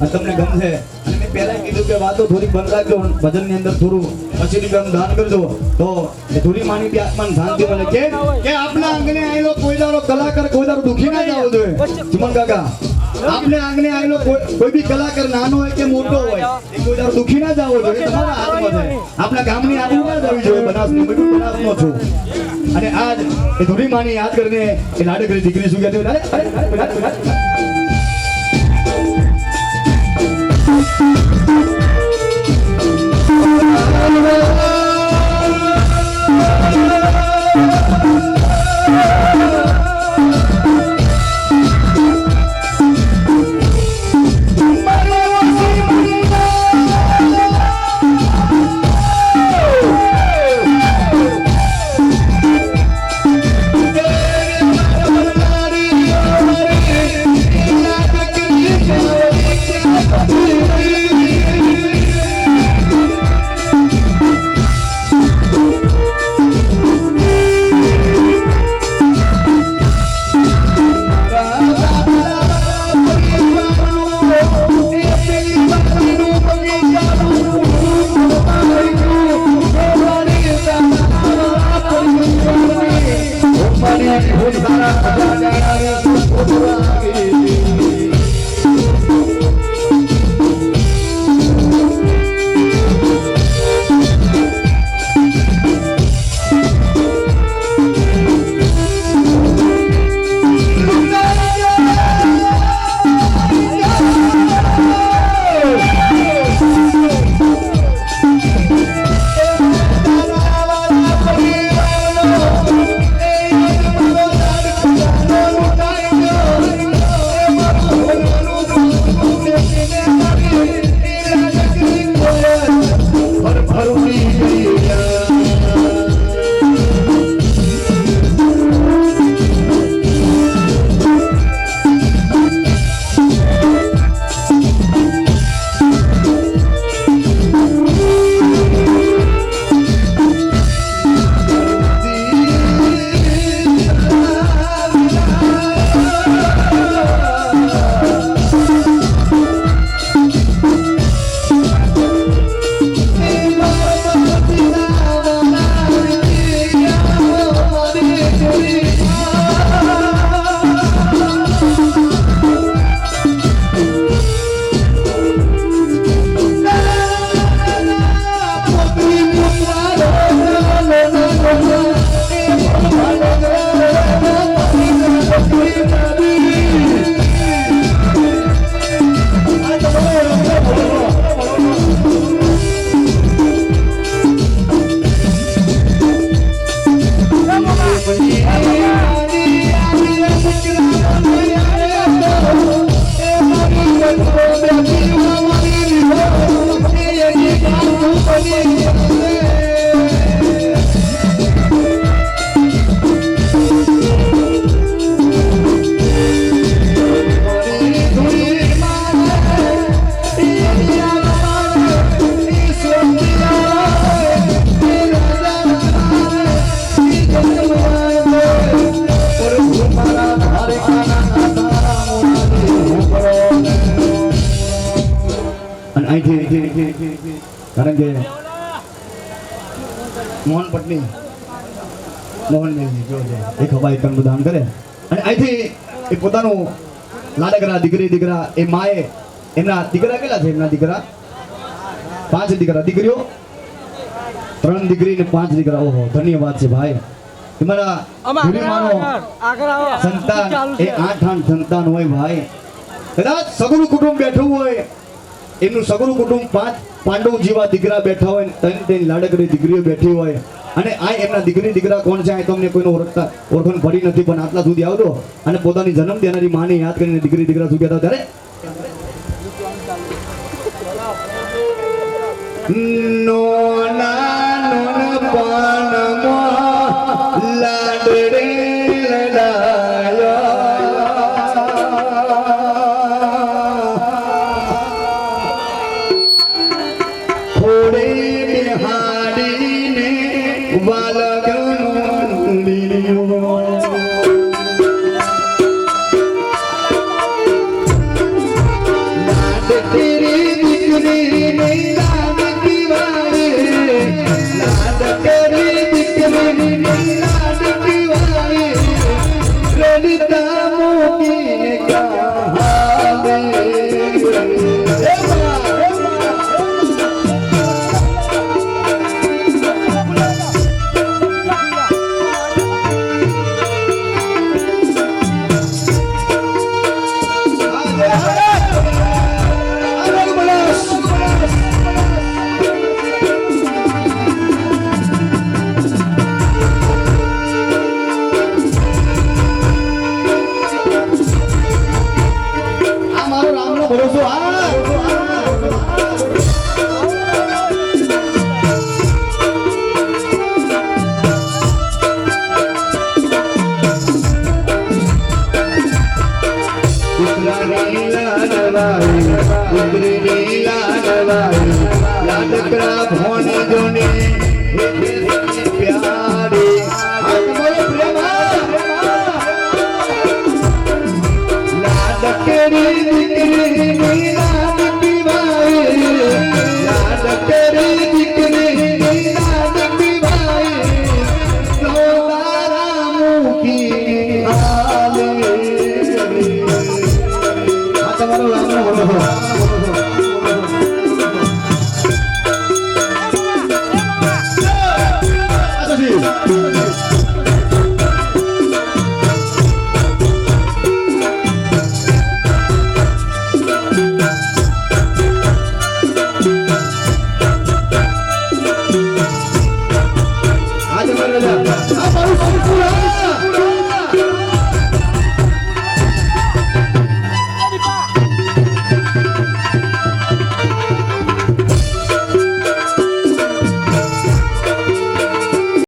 અને તમને ગમશે. અને મેં પહેલા કીધું કે વાતો થોડી બંધ રાખજો, ભજનની અંદર થોડું 80 રૂપિયાનું દાન કરજો તો એ થોડી માની બી આત્માને શાંતિ મળે. કે આપણા આંગણે આવેલો કોઈ દાડો કલાકાર કોઈ દાડો દુખી ના જવો જોઈએ. ચુમન કાકા, આપણે આંગણે આવેલો કોઈ બી કલાકાર નાનો હોય કે મોટો હોય એ કોઈ દાડો દુખી ના જવો જોઈએ. તમારા હાથમાં છે. આપણા ગામની આબરૂ ના જવી જોઈએ. બનાસની બધું બનાસનો છું. અને આજ એ થોડી માની યાદ કરીને એ લાડકડી દીકરી શું કહેતી હોય, કારણ કે મોહન પત્ની મોહન એ ખવાય કંકુ દાન કરે અને અહીંથી એ પોતાનું લાડકડા દીકરા એ માએ એમના દીકરા કેટલા છે? એમના દીકરા 5 દીકરા, દીકરીઓ 3 દીકરી ને 5 દીકરા. ઓહો, ધન્યવાદ છે ભાઈ. તમારા સંતાન એ 8 સંતાન હોય ભાઈ. કદાચ સગું કુટુંબ બેઠું હોય, એમનું સગું કુટુંબ 5 પાંડવ જેવા દીકરા બેઠા હોય, 3 લાડકડી દીકરીઓ બેઠી હોય. અને આ એમના દીકરા કોણ છે તમને કોઈનો ઓળખાણ પડી નથી, પણ આટલા સુધી આવતો અને પોતાની જન્મ દેનારી માને યાદ કરીને દીકરા શું કહેતા ત્યારે લાડડે લાડવાઈ દીકરીની લાડવાઈ લાડકડા ભોણી જોની પ્યારી આ તમારો પ્રેમ લાડકડી દીકરીની લાડકી વાઈ લાડકડી દીકરીની લાડકી વાઈ લોરા મુકી આલે આ તમારો રામ